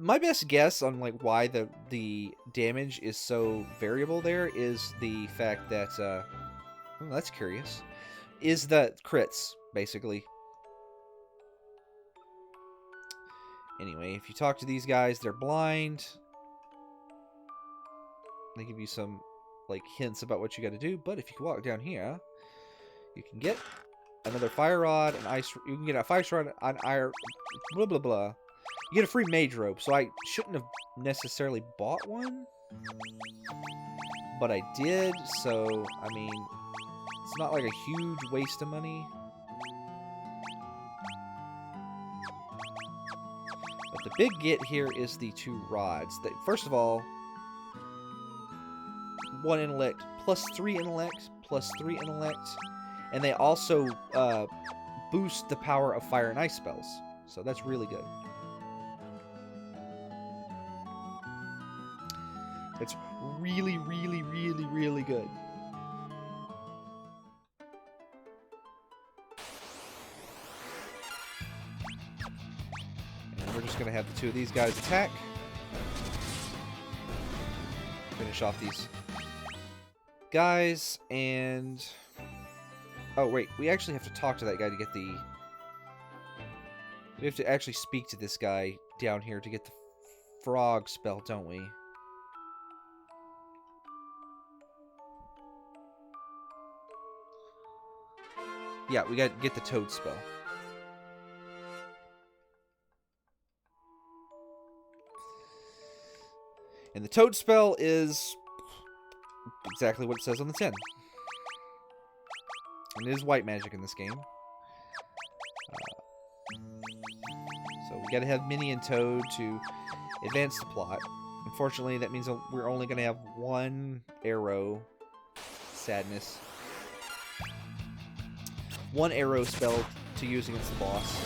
My best guess on like why the damage is so variable there is the fact that oh, that's curious. Is that crits basically. Anyway, if you talk to these guys, they're blind. They give you some like hints about what you got to do, but if you walk down here, you can get another fire rod, an ice. You can get a fire rod, an iron, blah blah blah. You get a free mage robe, so I shouldn't have necessarily bought one, but I did. So I mean, it's not like a huge waste of money. But the big get here is the 2 rods. That first of all, 1 intellect plus 3 intellect plus 3 intellect, and they also boost the power of fire and ice spells. So that's really good. It's really, really, really, really good. And we're just going to have the 2 of these guys attack. Finish off these guys, and... Oh, wait. We actually have to talk to that guy to get the... We have to actually speak to this guy down here to get the frog spell, don't we? Yeah, we got to get the toad spell. And the toad spell is exactly what it says on the tin. And it is white magic in this game. So we got to have Minnie and Toad to advance the plot. Unfortunately, that means we're only going to have 1 arrow. Sadness. 1 arrow spell to use against the boss.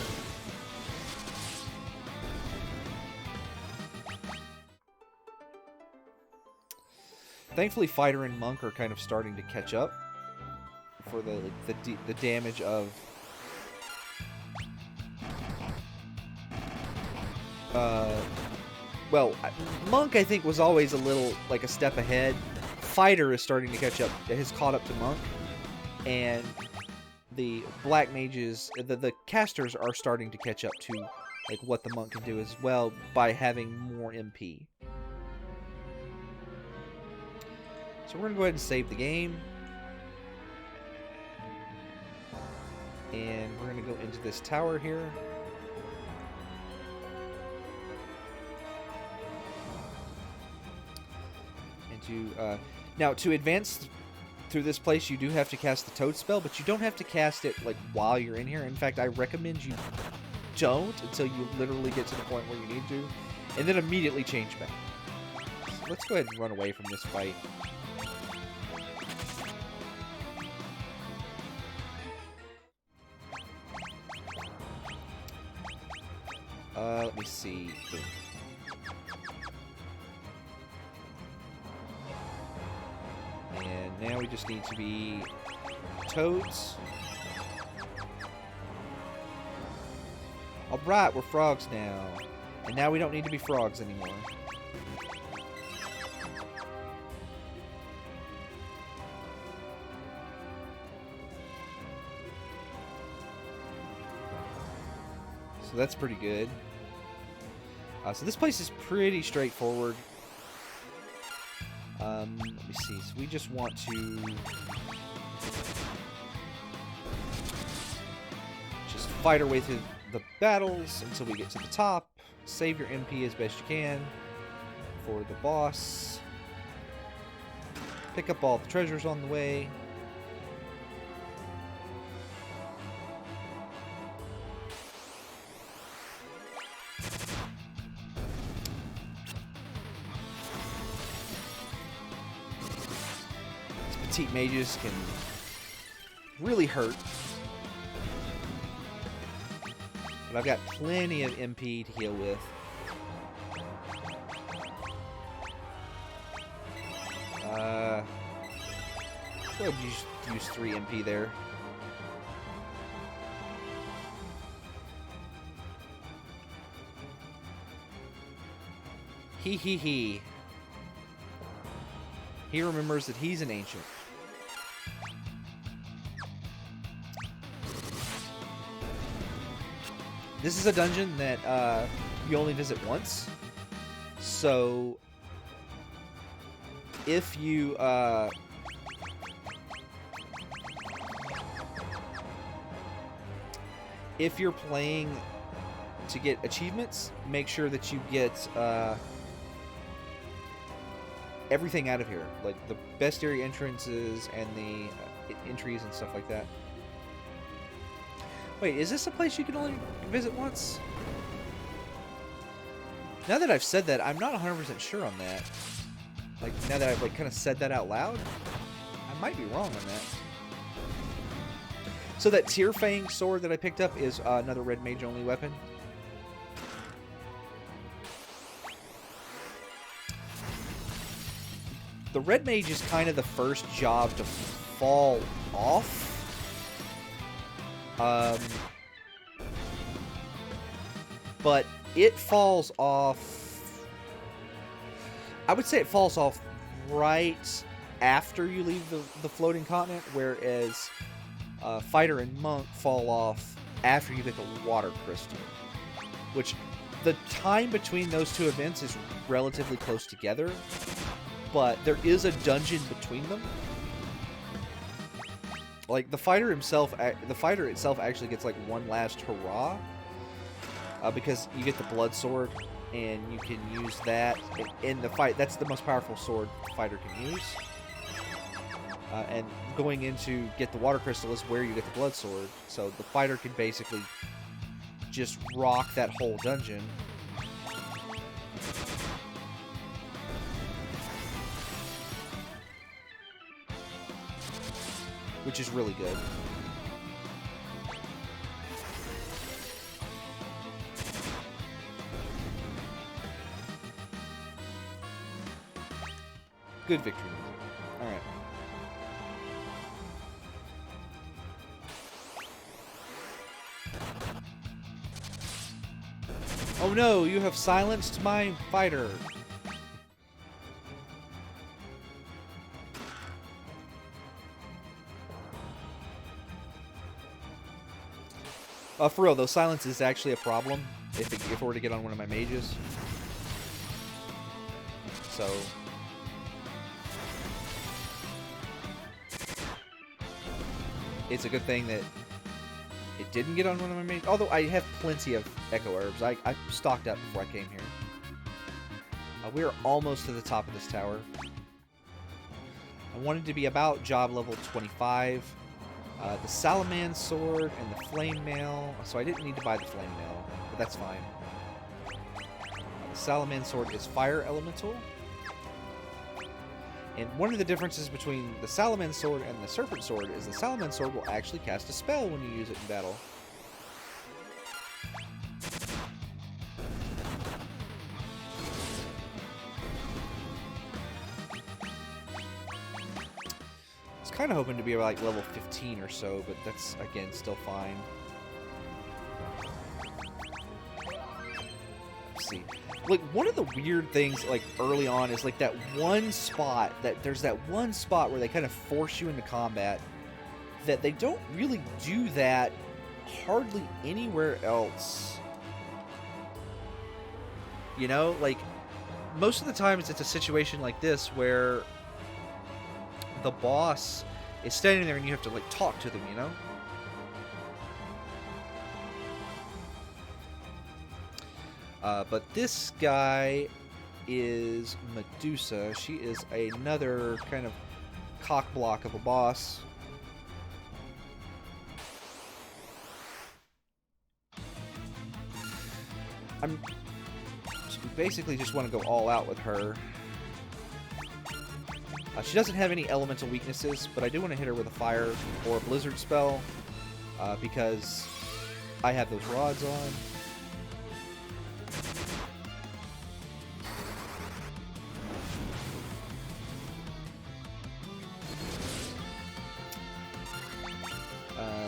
Thankfully, Fighter and Monk are kind of starting to catch up for the damage of well, Monk I think was always a little like a step ahead. Fighter is starting to catch up. Has caught up to Monk, and the black mages, the casters are starting to catch up to like what the monk can do as well by having more MP. So we're gonna go ahead and save the game, and we're gonna go into this tower here. And now to advance through this place, you do have to cast the toad spell, but you don't have to cast it like while you're in here. In fact, I recommend you don't until you literally get to the point where you need to, and then immediately change back. So let's go ahead and run away from this fight. Let me see. Boom. And now we just need to be toads. Alright, we're frogs now. And now we don't need to be frogs anymore. So that's pretty good. So this place is pretty straightforward. Let me see. So we just want to just fight our way through the battles until we get to the top. Save your MP as best you can for the boss. Pick up all the treasures on the way. Petite mages can really hurt. But I've got plenty of MP to heal with. Go ahead and use 3 MP there. He. He remembers that he's an ancient. This is a dungeon that you only visit once. So if you if you're playing to get achievements, make sure that you get everything out of here, like the bestiary entrances and the entries and stuff like that. Wait, is this a place you can only visit once? Now that I've said that, I'm not 100% sure on that. Like, now that I've like kind of said that out loud, I might be wrong on that. So that Tear Fang sword that I picked up is another red mage only weapon. The red mage is kind of the first job to fall off. But it falls off... I would say it falls off right after you leave the floating continent, whereas Fighter and Monk fall off after you get the water crystal. Which, the time between those two events is relatively close together, but there is a dungeon between them. Like, the fighter itself actually gets like one last hurrah, because you get the blood sword and you can use that in the fight. That's the most powerful sword the fighter can use. And going into get the water crystal is where you get the blood sword. So the fighter can basically just rock that whole dungeon. Which is really good. Good victory music. Alright. Oh no, you have silenced my fighter. For real though, silence is actually a problem if it were to get on one of my mages. So it's a good thing that it didn't get on one of my mages. Although I have plenty of echo herbs. I stocked up before I came here. We are almost to the top of this tower. I wanted to be about job level 25. The Salaman sword and the flame mail. So I didn't need to buy the flame mail, but that's fine. The Salaman sword is fire elemental. And one of the differences between the Salaman sword and the serpent sword is the Salaman sword will actually cast a spell when you use it in battle. Kind of hoping to be like level 15 or so, but that's again still fine. Let's see. Like, one of the weird things like early on is like that one spot there's that one spot where they kind of force you into combat that they don't really do that hardly anywhere else. You know, like most of the times it's a situation like this where the boss is standing there and you have to like talk to them, you know? But this guy is Medusa. She is another kind of cock block of a boss. So we basically just want to go all out with her. She doesn't have any elemental weaknesses, but I do want to hit her with a fire or a blizzard spell, because I have those rods on.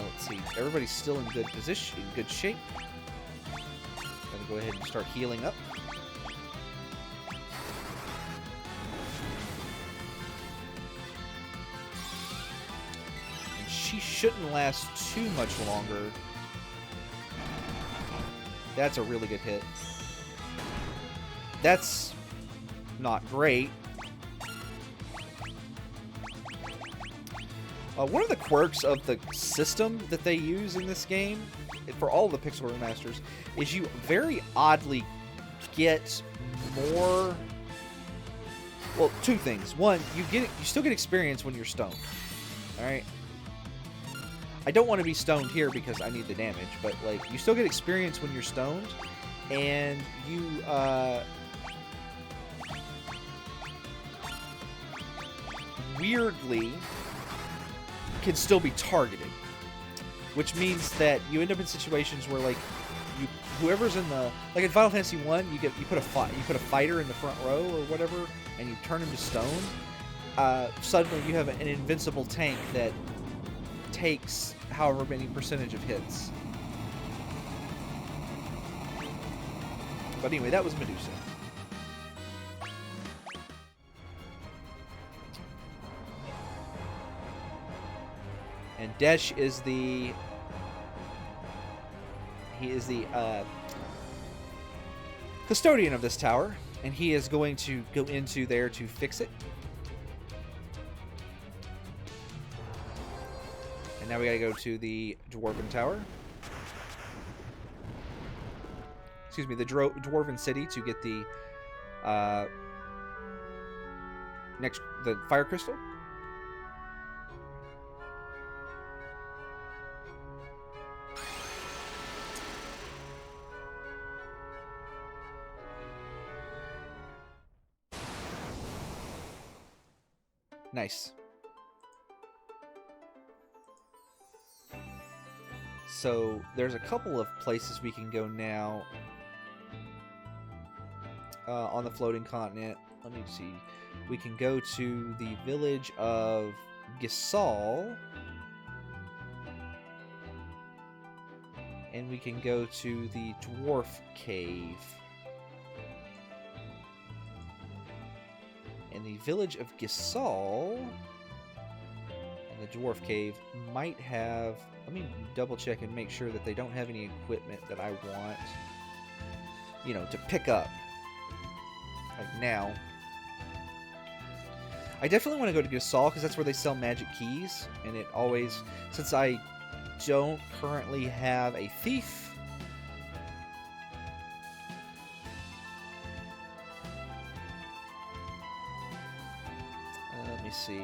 Let's see. Everybody's still in good position, in good shape. Gonna go ahead and start healing up. she shouldn't last too much longer. That's a really good hit. That's not great. One of the quirks of the system that they use in this game, for all the Pixel remasters, is you very oddly get more... Well, two things. One, you still get experience when you're stoned. Alright? I don't want to be stoned here because I need the damage, but, like, you still get experience when you're stoned, and you, weirdly can still be targeted, which means that you end up in situations where, like, whoever's in the, like in Final Fantasy 1, you put a fighter in the front row or whatever, and you turn him to stone. Suddenly you have an invincible tank that takes however many percentage of hits. But anyway, that was Medusa. And Desh is the... He is the custodian of this tower, and he is going to go into there to fix it. And now we gotta go to the Dwarven Tower. Excuse me, the Dwarven City to get the the Fire Crystal. Nice. So there's a couple of places we can go now on the floating continent. Let me see. We can go to the village of Gisal, and we can go to the Dwarf Cave. And the village of Gisal and the Dwarf Cave might have... Let me double check and make sure that they don't have any equipment that I want, you know, to pick up. Like now. I definitely want to go to Gisal because that's where they sell magic keys. And it always... Since I don't currently have a thief... let me see.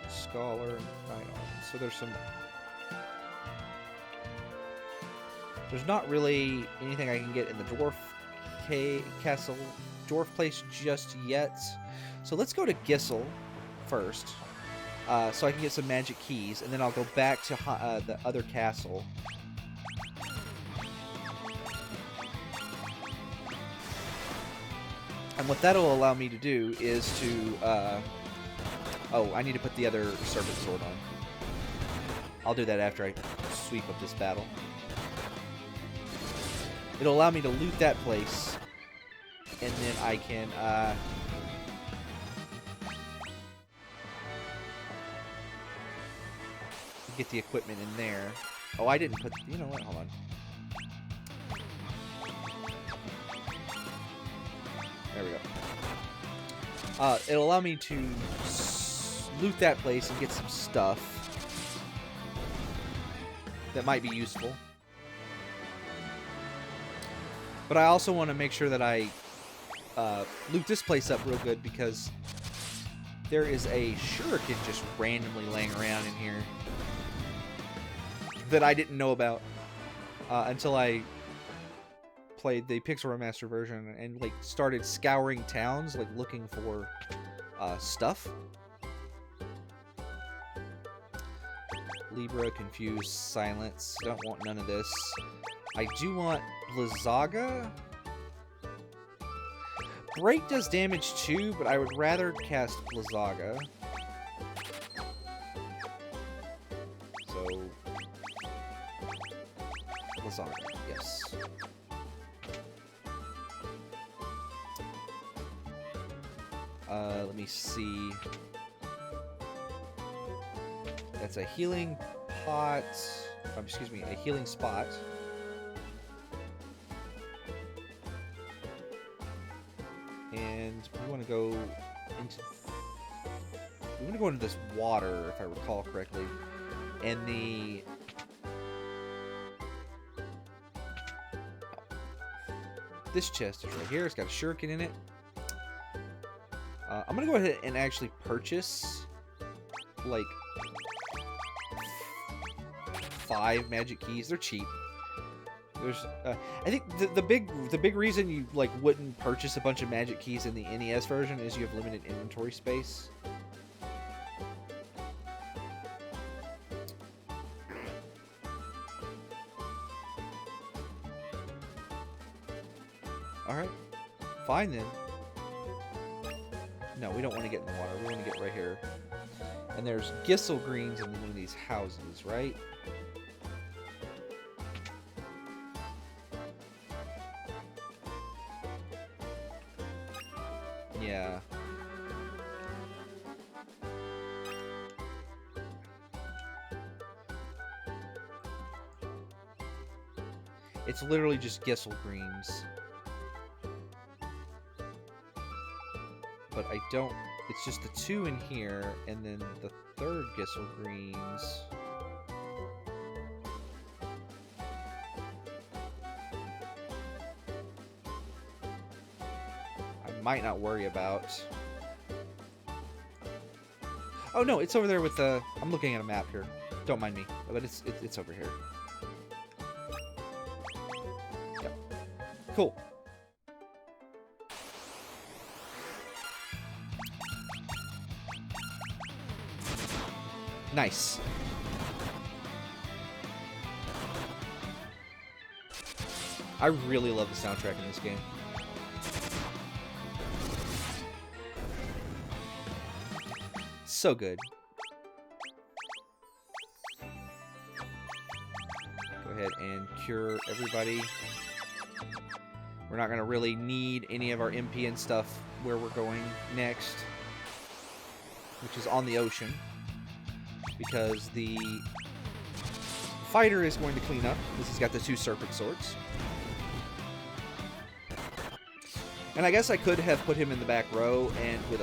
Scholar, Knight Armor. So there's some... There's not really anything I can get in the Dwarf Castle, Dwarf Place just yet. So let's go to Gisel first, so I can get some magic keys, and then I'll go back to the other castle. And what that'll allow me to do is to... oh, I need to put the other Serpent Sword on. I'll do that after I sweep up this battle. It'll allow me to loot that place, and then I can, get the equipment in there. Oh, I didn't put... You know what? Hold on. There we go. It'll allow me to loot that place and get some stuff that might be useful. But I also want to make sure that I loot this place up real good, because there is a shuriken just randomly laying around in here that I didn't know about until I played the Pixel Remaster version and like started scouring towns, like looking for stuff. Libra, Confused, Silence. Don't want none of this. I do want Blizzaga. Break does damage too, but I would rather cast Blizzaga. So... Blizzaga, yes. Let me see. That's a healing pot. Excuse me, a healing spot. And we want to go into... We want to go into this water, if I recall correctly. And the... This chest is right here. It's got a shuriken in it. I'm going to go ahead and actually purchase, like, 5 magic keys. They're cheap. There's, I think the big reason you, like, wouldn't purchase a bunch of magic keys in the NES version is you have limited inventory space. Alright. Fine, then. No, we don't want to get in the water. We want to get right here. And there's Gissel greens in one of these houses, right? Yeah. It's literally just Gissel greens. But I don't... It's just the 2 in here, and then the 3rd Gissel greens. I might not worry about. Oh no, it's over there with the... I'm looking at a map here. Don't mind me, but it's over here. Yep. Cool. Nice. I really love the soundtrack in this game. So good. Go ahead and cure everybody. We're not going to really need any of our MP and stuff where we're going next, which is on the ocean. Because the fighter is going to clean up. This has got the 2 serpent swords. And I guess I could have put him in the back row and with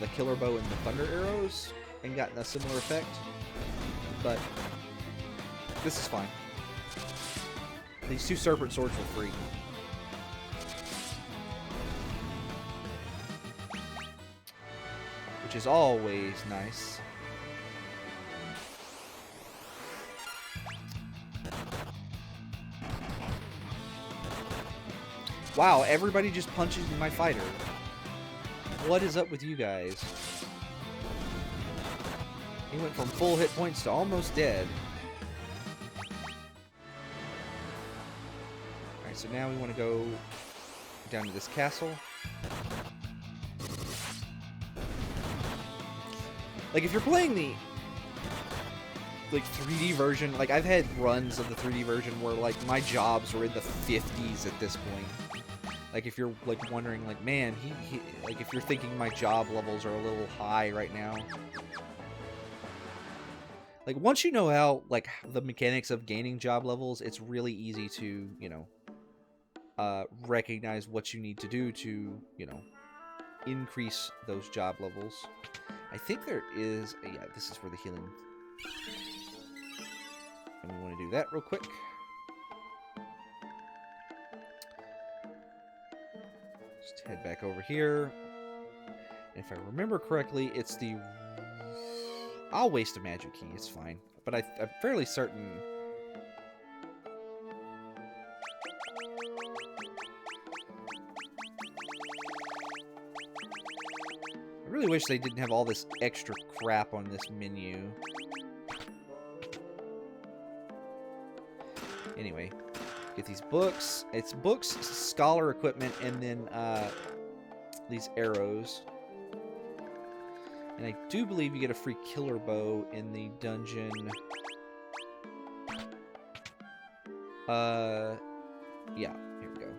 the killer bow and the thunder arrows and gotten a similar effect. But this is fine. These 2 serpent swords were free. Which is always nice. Wow, everybody just punches my fighter. What is up with you guys? He went from full hit points to almost dead. Alright, so now we want to go down to this castle. Like, if you're playing the, like, 3D version, like, I've had runs of the 3D version where, like, my jobs were in the 50s at this point. Like, if you're, like, wondering, like, man, like, if you're thinking my job levels are a little high right now. Like, once you know how, like, the mechanics of gaining job levels, it's really easy to, you know, recognize what you need to do to, you know, increase those job levels. I think there is, yeah, this is for the healing. And we want to do that real quick. Just head back over here. And if I remember correctly, it's the... I'll waste a magic key, it's fine. But I'm fairly certain... I really wish they didn't have all this extra crap on this menu. Anyway. Get these books. It's books, scholar equipment, and then these arrows. And I do believe you get a free killer bow in the dungeon. Yeah, here we go.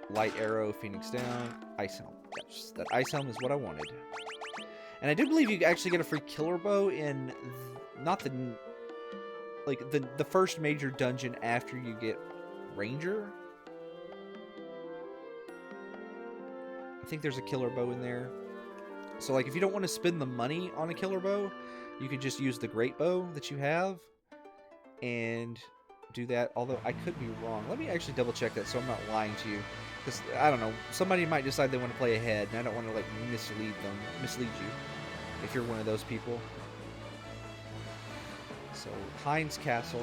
Light arrow, phoenix down, ice helm. Yes, that ice helm is what I wanted. And I do believe you actually get a free killer bow in not the like the first major dungeon after you get ranger. I think there's a killer bow in there. So like if you don't want to spend the money on a killer bow, you could just use the great bow that you have and do that. Although I could be wrong. Let me actually double check that so I'm not lying to you. Because, I don't know, somebody might decide they want to play ahead, and I don't want to, like, mislead you, if you're one of those people. So, Heinz Castle.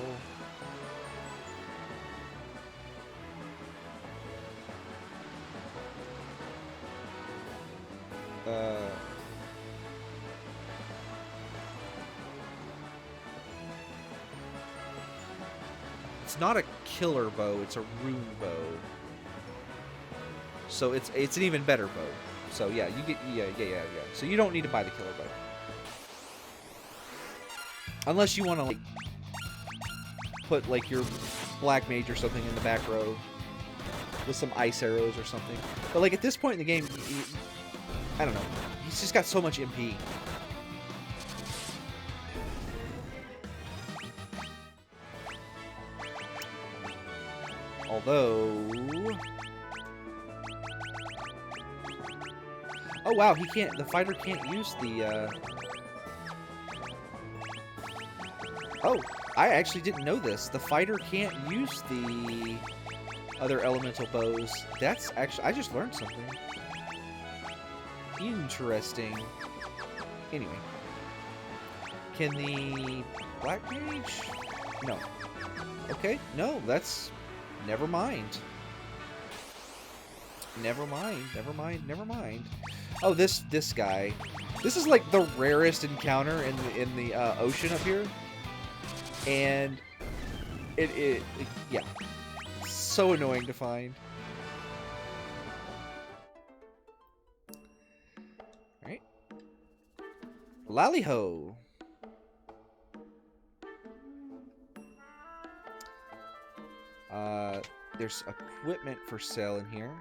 It's not a killer bow, it's a rune bow. So it's an even better bow. So yeah, you get yeah. So you don't need to buy the killer bow. Unless you want to like put like your black mage or something in the back row with some ice arrows or something. But like at this point in the game, I don't know. He's just got so much MP. Although, oh wow, he can't. The fighter can't use the. Oh, I actually didn't know this. The fighter can't use the other elemental bows. That's actually, I just learned something. Interesting. Anyway, can the black mage? No. Okay, no, that's. Never mind. Never mind. Oh, this guy. This is like the rarest encounter in the ocean up here, and it yeah, so annoying to find. All right, Lali-Ho. There's equipment for sale in here.